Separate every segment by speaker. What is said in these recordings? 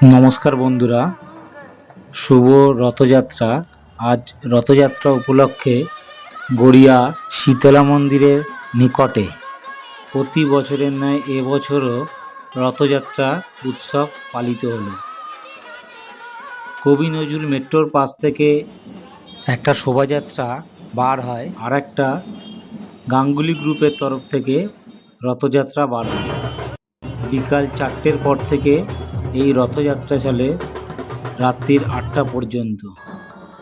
Speaker 1: নমস্কার বন্ধুরা, শুভ রথযাত্রা। আজ রথযাত্রা উপলক্ষে গড়িয়া শীতলা মন্দিরের নিকটে প্রতি বছরের ন্যায় এবছরও রথযাত্রা উৎসব পালিত হলো। কবি নজরুল মেট্রোর পাশ থেকে একটা শোভাযাত্রা বার হয়, আর একটা গাঙ্গুলি গ্রুপের তরফ থেকে রথযাত্রা বার হয়। বিকাল 4টের পর থেকে এই রথযাত্রা চলে রাত্রির 8টা পর্যন্ত।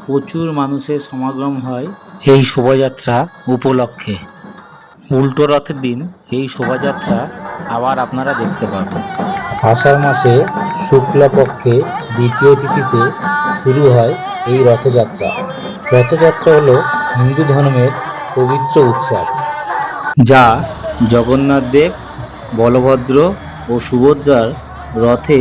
Speaker 1: প্রচুর মানুষের সমাগম হয় এই শোভাযাত্রা উপলক্ষে। উল্টো রথের দিন এই শোভাযাত্রা আবার আপনারা দেখতে পাবেন। আষাঢ় মাসে শুক্লাপক্ষে দ্বিতীয় তিথিতে শুরু হয় এই রথযাত্রা। রথযাত্রা হলো হিন্দু ধর্মের পবিত্র উৎসব, যা জগন্নাথ দেব, বলভদ্র ও সুভদ্রার রথে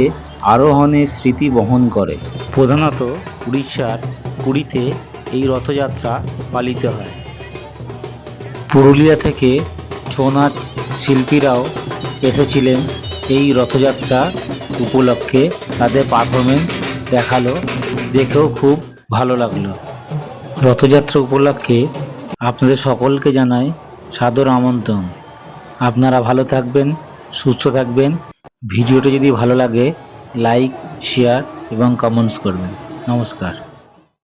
Speaker 1: আরোহণের স্মৃতি বহন করে। প্রধানত উড়িষ্যার পুরীতে এই রথযাত্রা পালিত হয়। পুরুলিয়া থেকে ছৌ নাচ শিল্পীরাও এসেছিলেন এই রথযাত্রা উপলক্ষে, তাদের পারফরমেন্স দেখালো, দেখেও খুব ভালো লাগলো। রথযাত্রা উপলক্ষে আপনাদের সকলকে জানাই সাদর আমন্ত্রণ। আপনারা ভালো থাকবেন, সুস্থ থাকবেন। ভিডিওটি যদি ভালো লাগে লাইক, শেয়ার এবং কমেন্টস করবেন। নমস্কার।